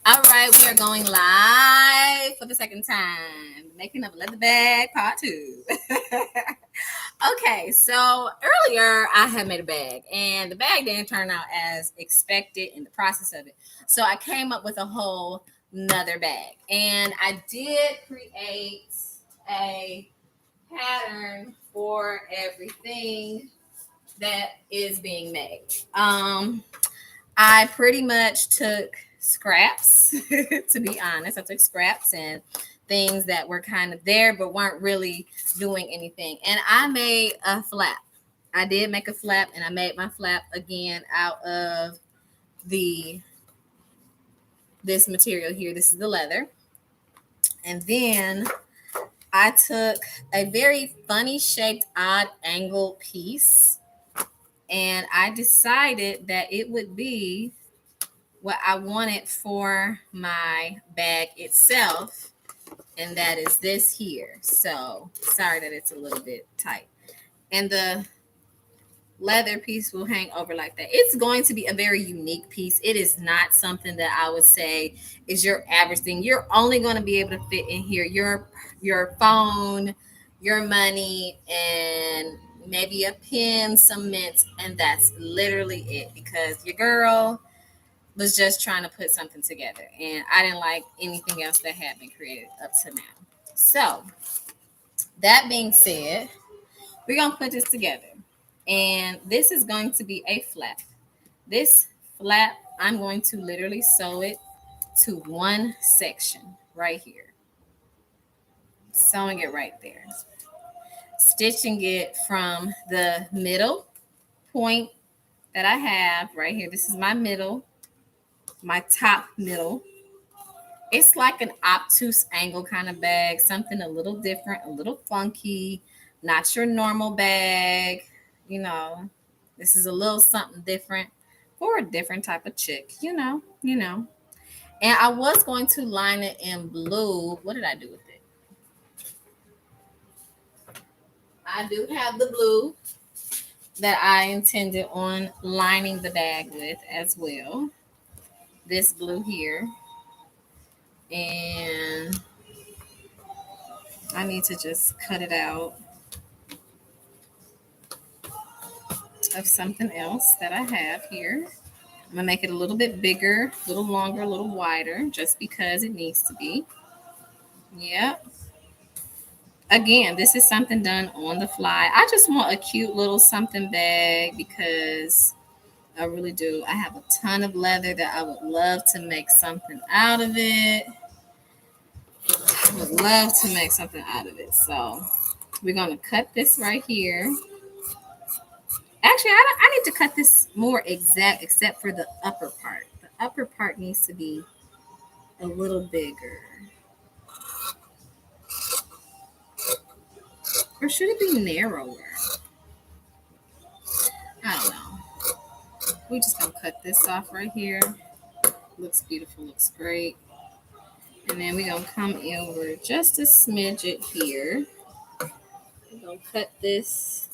All right, we are going live for the second time. Making of a leather bag, part two. Okay, so earlier I had made a bag, and the bag didn't turn out as expected in the process of it. So I came up with a whole another bag, and I did create a pattern for everything that is being made. I pretty much took scraps, to be honest. I took scraps and things that were kind of there but weren't really doing anything. And I made a flap. I did make a flap, and I made my flap again out of the this material here. This is the leather. And then I took a very funny shaped odd angle piece, and I decided that it would be what I wanted for my bag itself, and that is this here. So sorry that it's a little bit tight. And the leather piece will hang over like that. It's going to be a very unique piece. It is not something that I would say is your average thing. You're only going to be able to fit in here your phone, your money, and maybe a pen, some mints, and that's literally it, because your girl was just trying to put something together, and I didn't like anything else that had been created up to now. So that being said, we're gonna put this together, and this is going to be a flap. This flap, I'm going to literally sew it to one section right here, sewing it right there, stitching it from the middle point that I have right here. This is my middle, my top middle. It's like an obtuse angle kind of bag, something a little different, a little funky, not your normal bag. You know, this is a little something different for a different type of chick, you know. And I was going to line it in blue. What did I do with it? I do have the blue that I intended on lining the bag with as well. This blue here. And I need to just cut it out of something else that I have here. I'm gonna make it a little bit bigger, a little longer, a little wider, just because it needs to be. Yep. Again, this is something done on the fly. I just want a cute little something bag because I really do. I have a ton of leather that I would love to make something out of it. I would love to make something out of it. So we're gonna cut this right here. Actually, I need to cut this more exact, except for the upper part. The upper part needs to be a little bigger. Or should it be narrower? I don't know. We're just going to cut this off right here. Looks beautiful, looks great. And then we're going to come over just a smidget here. We're going to cut this.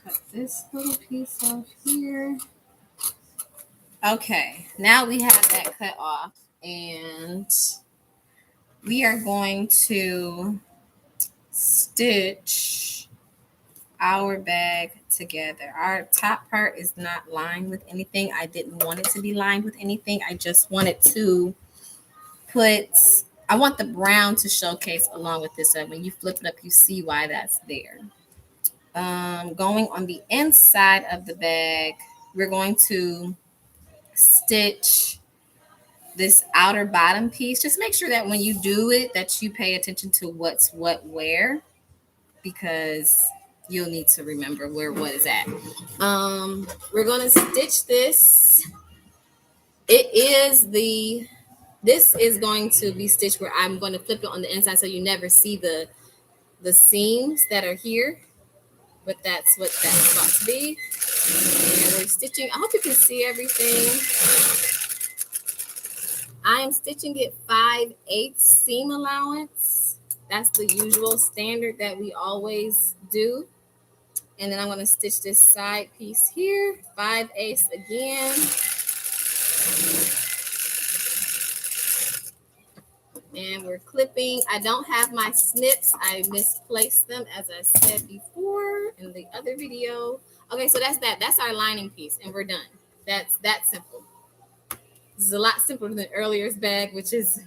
Cut this little piece off here. Okay, now we have that cut off, and we are going to stitch our bag together. Our top part is not lined with anything. I didn't want it to be lined with anything. I just wanted to I want the brown to showcase along with this. So when you flip it up, you see why that's there. Going on the inside of the bag, we're going to stitch this outer bottom piece. Just make sure that when you do it, that you pay attention to what's what where, because you'll need to remember where what is at. We're gonna stitch this. This is going to be stitched where I'm going to flip it on the inside, so you never see the seams that are here. But that's what that's about to be. And we're stitching. I hope you can see everything. I am stitching it 5/8 seam allowance. That's the usual standard that we always do. And then I'm going to stitch this side piece here, 5/8 again. And we're clipping. I don't have my snips. I misplaced them, as I said before in the other video. Okay, so that's that. That's our lining piece, and we're done. That's that simple. This is a lot simpler than earlier's bag, which is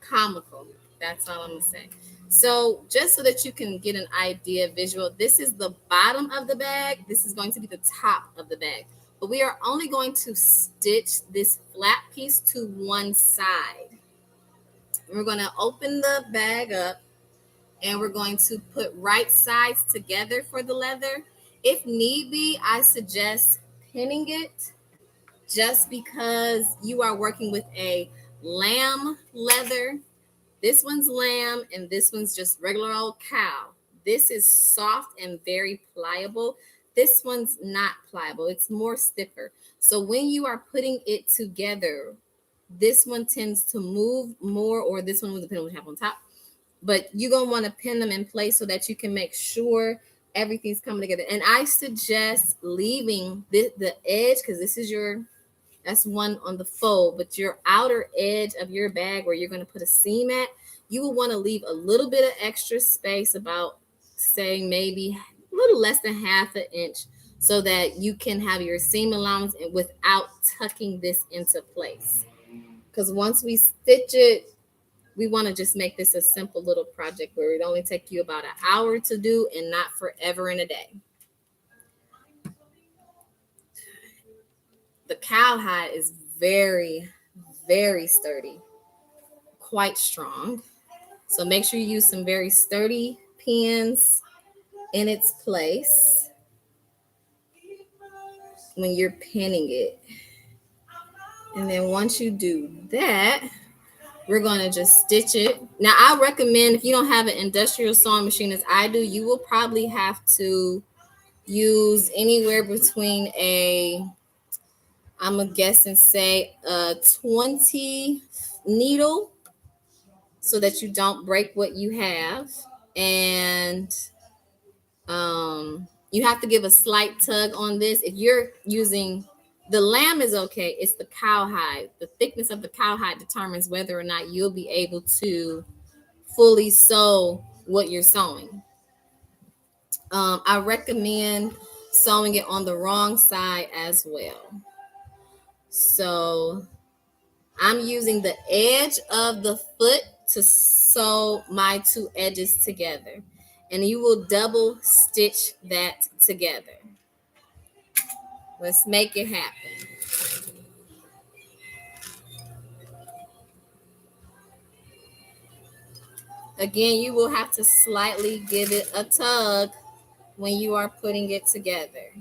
comical. That's all I'm gonna say. So just so that you can get an idea visual, this is the bottom of the bag. This is going to be the top of the bag. But we are only going to stitch this flat piece to one side. We're going to open the bag up and we're going to put right sides together for the leather. If need be, I suggest pinning it just because you are working with a lamb leather. This one's lamb and this one's just regular old cow. This is soft and very pliable. This one's not pliable. It's more stiffer. So when you are putting it together, this one tends to move more, or this one will depend on what you have on top. But you're going to want to pin them in place so that you can make sure everything's coming together. And I suggest leaving the edge, because this is that's one on the fold, but your outer edge of your bag where you're going to put a seam at, you will want to leave a little bit of extra space, about, say, maybe a little less than 1/2 inch, so that you can have your seam allowance and without tucking this into place. Because once we stitch it, we want to just make this a simple little project where it only take you about an hour to do and not forever in a day. The cowhide is very, very sturdy, quite strong. So make sure you use some very sturdy pins in its place when you're pinning it. And then once you do that, we're going to just stitch it. Now, I recommend, if you don't have an industrial sewing machine as I do, you will probably have to use anywhere between I'm going to guess and say a 20 needle, so that you don't break what you have. And you have to give a slight tug on this. If you're using the lamb is okay. It's the cowhide. The thickness of the cowhide determines whether or not you'll be able to fully sew what you're sewing. I recommend sewing it on the wrong side as well. So I'm using the edge of the foot to sew my two edges together. And you will double stitch that together. Let's make it happen. Again, you will have to slightly give it a tug when you are putting it together.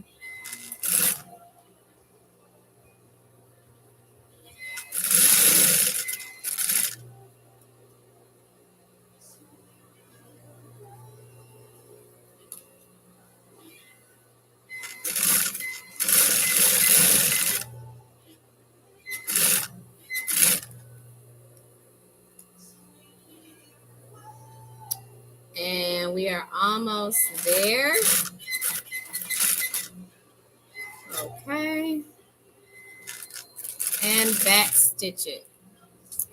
And we are almost there. Okay. And back stitch it.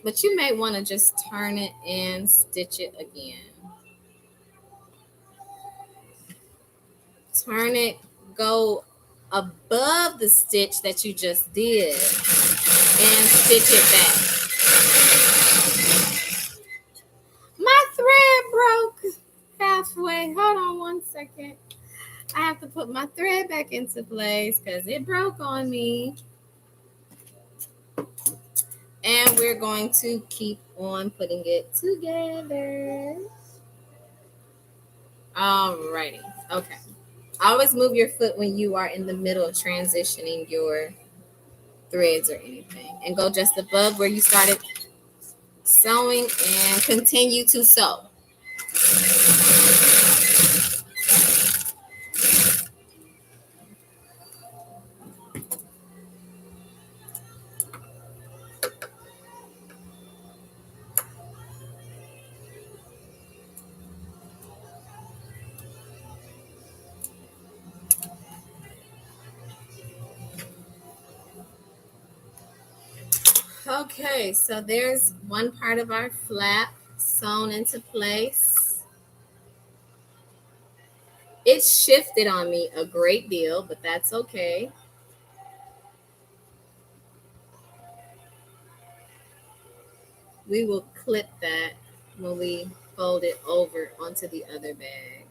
But you may want to just turn it and stitch it again. Turn it, go above the stitch that you just did, and stitch it back. My thread broke halfway. Hold on one second. I have to put my thread back into place because it broke on me. And we're going to keep on putting it together. Alrighty. Okay. Always move your foot when you are in the middle of transitioning your threads or anything. And go just above where you started sewing and continue to sew. Okay, so there's one part of our flap sewn into place. It shifted on me a great deal, but that's okay. We will clip that when we fold it over onto the other bag.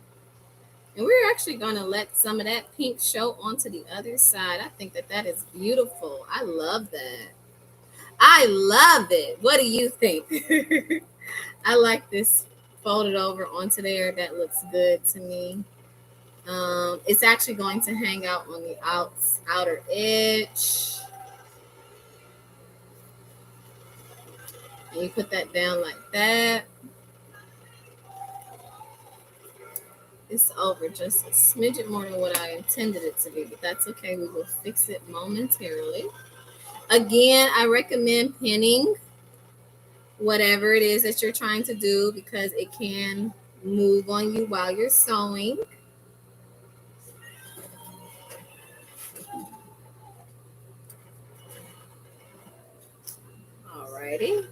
And we're actually going to let some of that pink show onto the other side. I think that that is beautiful. I love that. I love it. What do you think? I like this folded over onto there. That looks good to me. It's actually going to hang out on the outer edge. And you put that down like that. It's over just a smidget more than what I intended it to be, but that's okay. We will fix it momentarily. Again, I recommend pinning whatever it is that you're trying to do because it can move on you while you're sewing. Alrighty.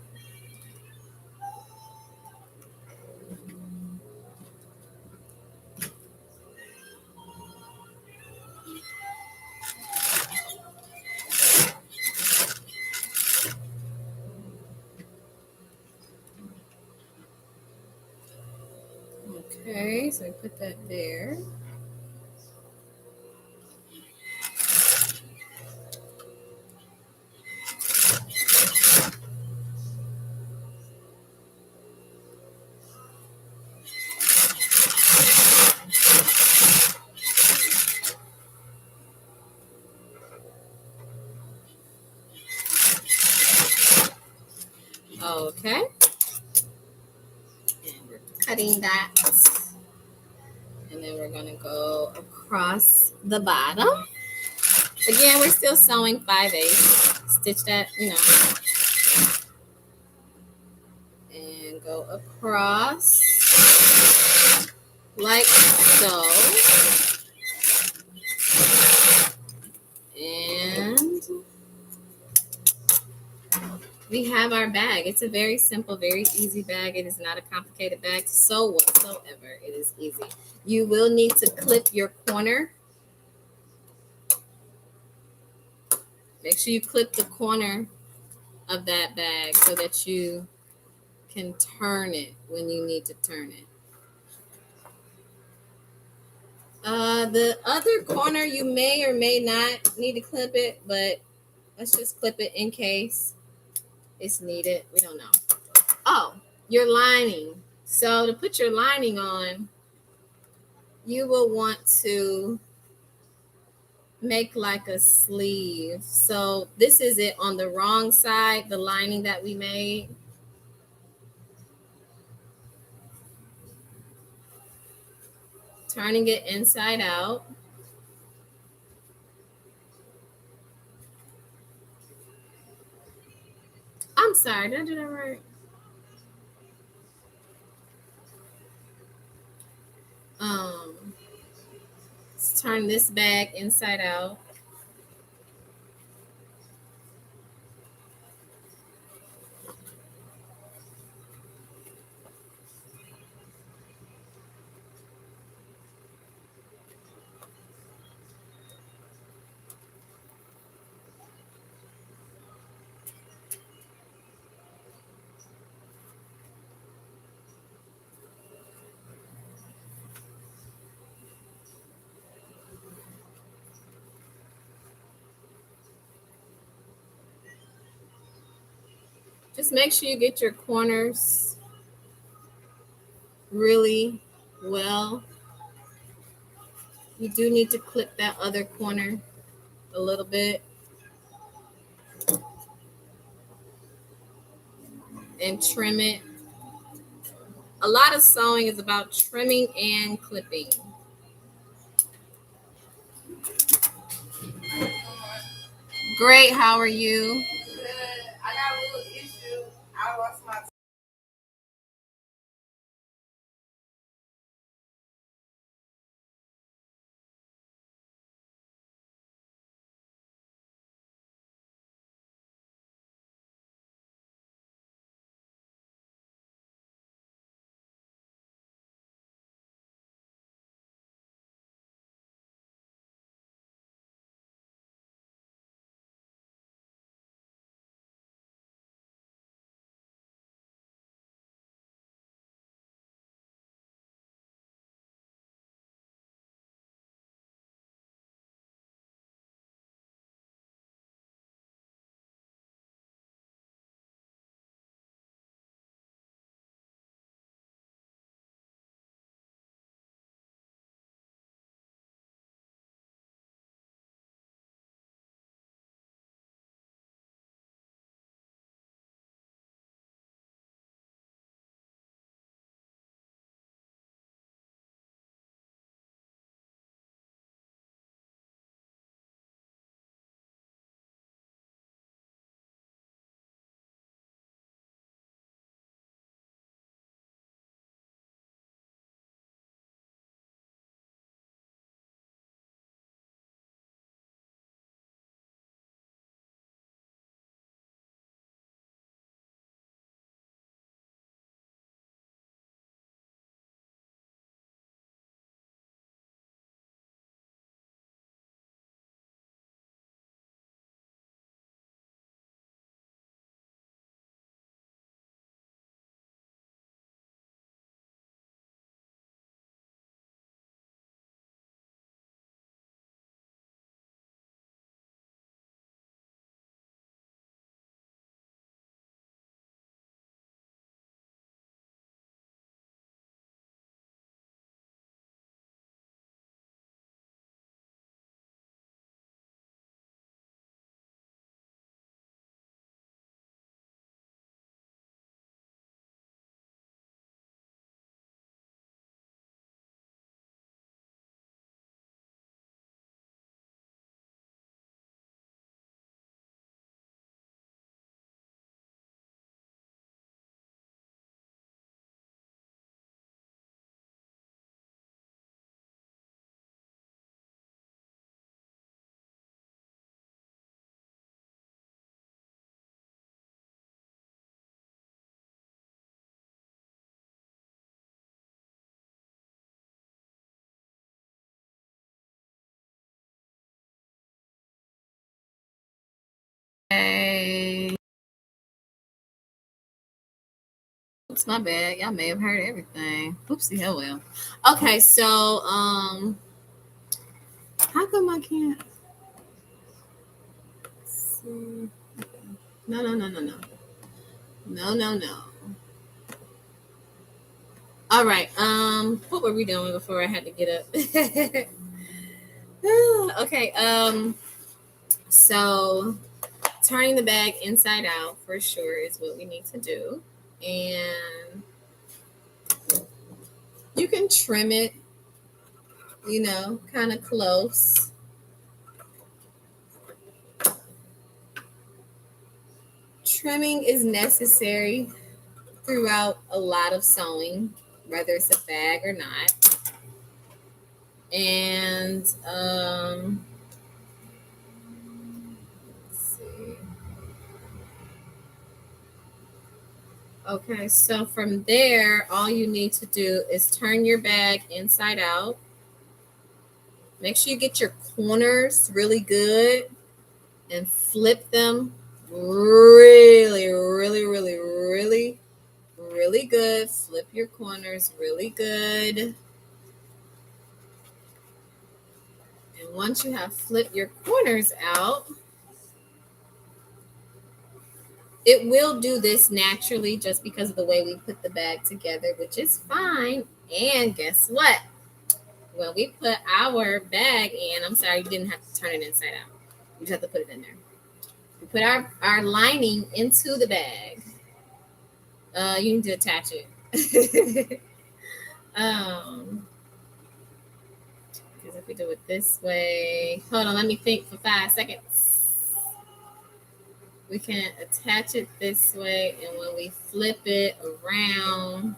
Okay, so I put that there. Okay, and we're cutting that. And then we're gonna go across the bottom. Again, we're still sewing 5/8. Stitch that, and go across like so. And we have our bag. It's a very simple, very easy bag. It is not a complicated bag to sew whatsoever. It is easy. You will need to clip your corner. Make sure you clip the corner of that bag so that you can turn it when you need to turn it. The other corner, you may or may not need to clip it, but let's just clip it in case it's needed. We don't know. Oh, your lining. So to put your lining on, you will want to make like a sleeve. So this is it on the wrong side, the lining that we made. Turning it inside out. I'm sorry, did I do that right? Um, let's turn this bag inside out. Just make sure you get your corners really well. You do need to clip that other corner a little bit and trim it. A lot of sewing is about trimming and clipping. Great, how are you? Good. I got a little issue. I lost my Okay. Oops, my bad. Y'all may have heard everything. Oopsie, oh well. Okay, so how come I can't see? No, no, no, no, no. No, no, no. All right. What were we doing before I had to get up? Okay. So turning the bag inside out for sure is what we need to do. And you can trim it, kind of close. Trimming is necessary throughout a lot of sewing, whether it's a bag or not. And let's see. Okay, so from there, all you need to do is turn your bag inside out. Make sure you get your corners really good and flip them really, really, really, really, really good. Flip your corners really good. And once you have flipped your corners out, it will do this naturally just because of the way we put the bag together, which is fine. And guess what? When we put our bag in, I'm sorry, you didn't have to turn it inside out. You just have to put it in there. We put our lining into the bag. You need to attach it. Because if we do it this way, hold on, let me think for 5 seconds. We can attach it this way, and when we flip it around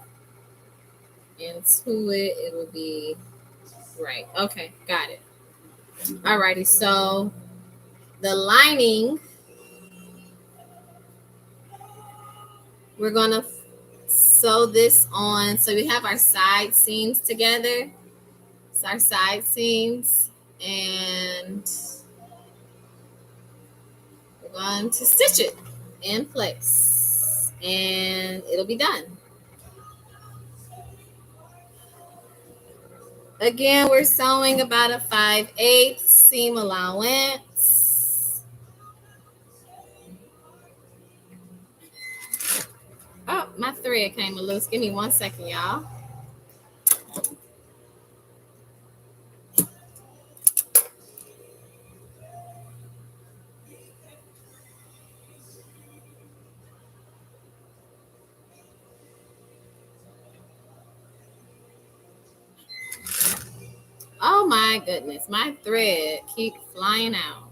into it, it will be right. Okay, got it. Alrighty, so the lining, we're gonna sew this on. So we have our side seams together. It's our side seams, and we're going to stitch it in place, and it'll be done. Again, we're sewing about a 5/8 seam allowance. Oh, my thread came loose. Give me 1 second, y'all. Oh my goodness, my thread keep flying out.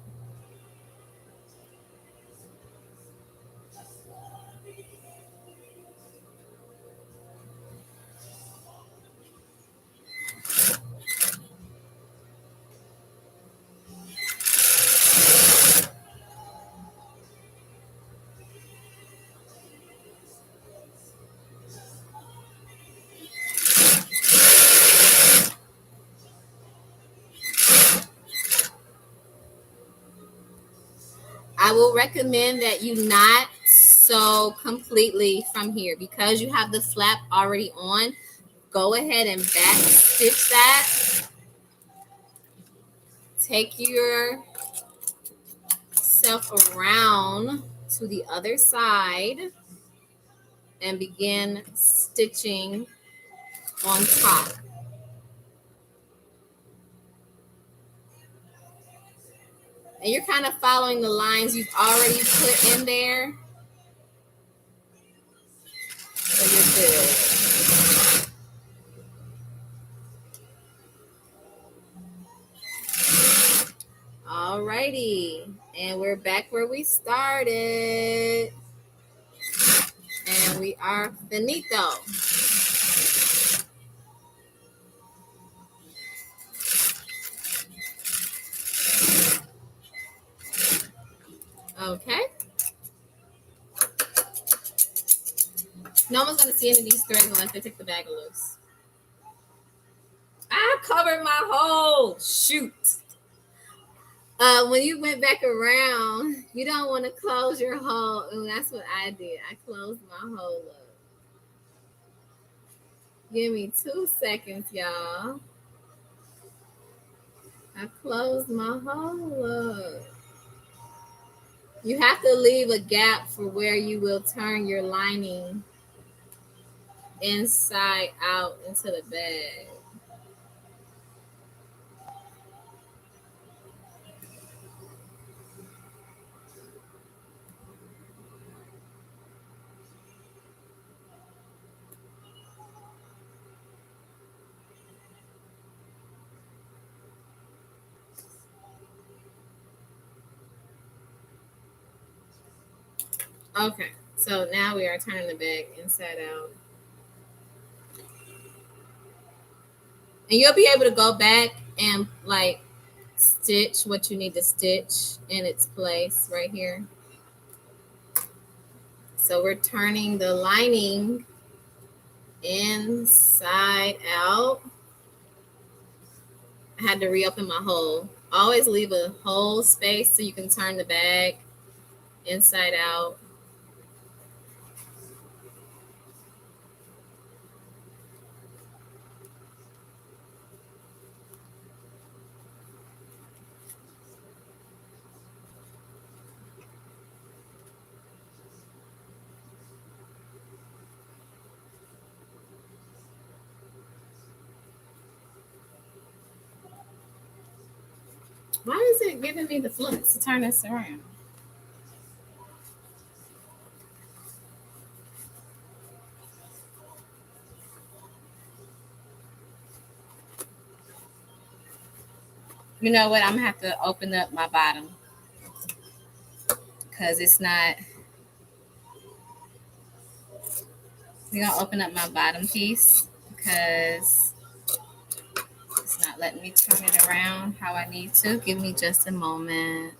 I will recommend that you not sew completely from here because you have the flap already on. Go ahead and back stitch that. Take yourself around to the other side and begin stitching on top. And you're kind of following the lines you've already put in there. So you're good. Alrighty. And we're back where we started. And we are finito. Okay. No one's going to see any of these threads unless they take the bag loose. I covered my hole. Shoot. When you went back around, you don't want to close your hole. And that's what I did. I closed my hole up. Give me 2 seconds, y'all. I closed my hole up. You have to leave a gap for where you will turn your lining inside out into the bag. Okay, so now we are turning the bag inside out. And you'll be able to go back and like stitch what you need to stitch in its place right here. So we're turning the lining inside out. I had to reopen my hole. Always leave a hole space so you can turn the bag inside out. Why is it giving me the flux to turn this around? You know what? I'm gonna have to open up my bottom because it's not. We're gonna open up my bottom piece because it's not letting me turn it around how I need to. Give me just a moment.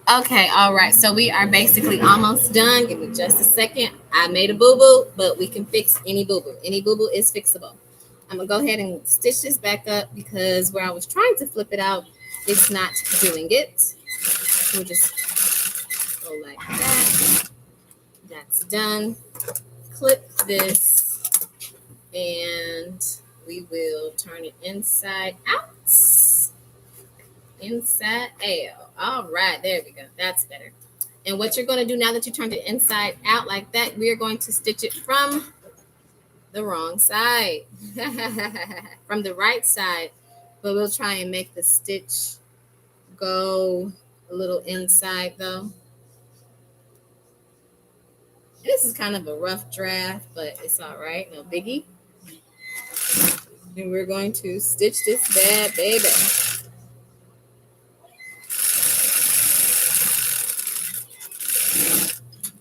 Okay, all right. So we are basically almost done. Give me just a second. I made a boo boo, but we can fix any boo boo. Any boo boo is fixable. I'm gonna go ahead and stitch this back up because where I was trying to flip it out, it's not doing it. We'll just go like that. That's done. Clip this, and we will turn it inside out. Inside out. All right, there we go. That's better. And what you're going to do now that you turned it inside out like that, we are going to stitch it from the wrong side. From the right side, but we'll try and make the stitch go a little inside though. This is kind of a rough draft, but it's all right, no biggie. And we're going to stitch this bad baby.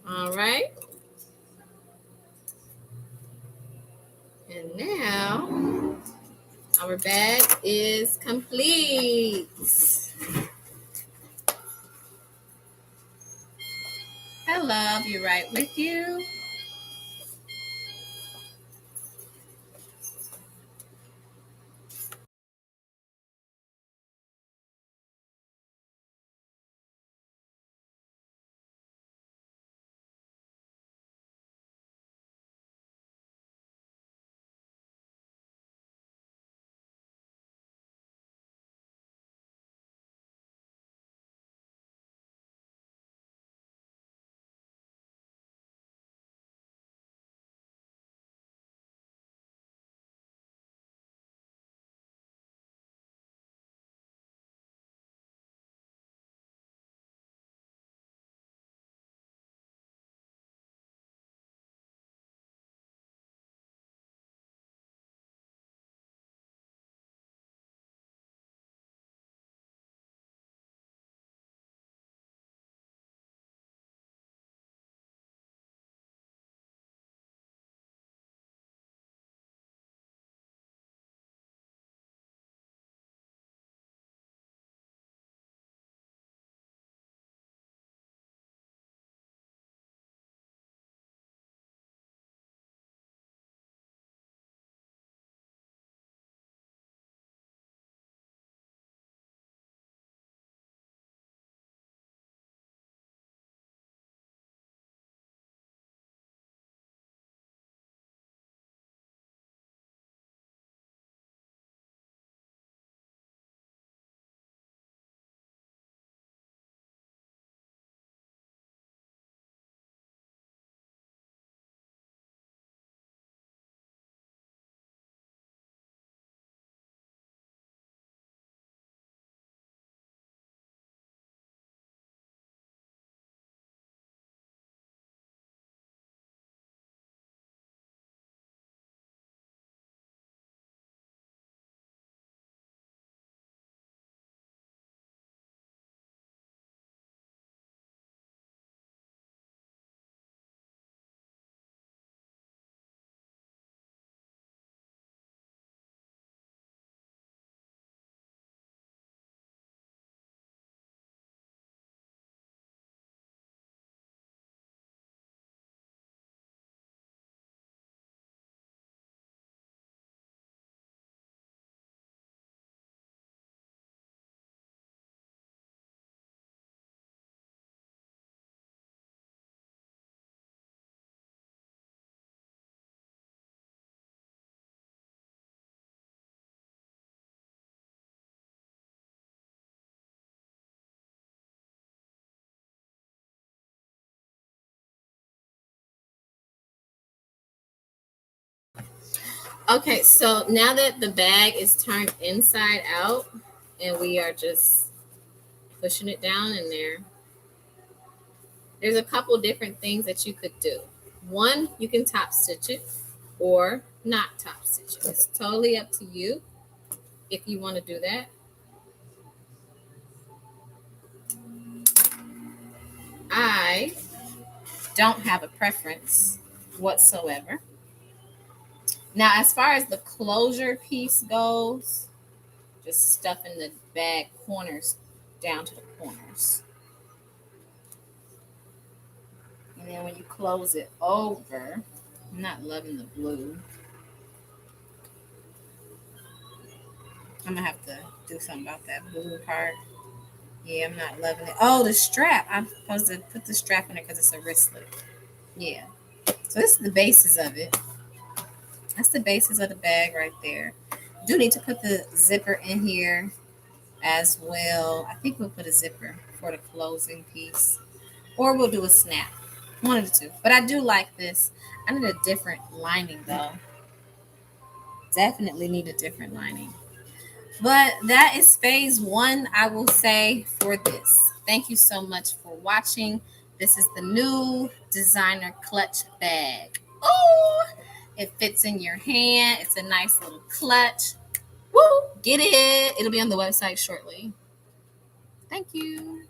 All right. And now our bag is complete. Hello, I'll be right with you. Okay, so now that the bag is turned inside out and we are just pushing it down in there, there's a couple different things that you could do. One, you can top stitch it or not top stitch it. It's totally up to you if you want to do that. I don't have a preference whatsoever. Now, as far as the closure piece goes, just stuffing the bag corners down to the corners. And then when you close it over, I'm not loving the blue. I'm gonna have to do something about that blue part. Yeah, I'm not loving it. Oh, the strap. I'm supposed to put the strap in it because it's a wristlet. Yeah. So this is the basis of it. That's the basis of the bag right there. Do need to put the zipper in here as well. I think we'll put a zipper for the closing piece. Or we'll do a snap. One of the two. But I do like this. I need a different lining though. Definitely need a different lining. But that is phase one, I will say, for this. Thank you so much for watching. This is the new designer clutch bag. Oh, it fits in your hand. It's a nice little clutch. Woo! Get it. It'll be on the website shortly. Thank you.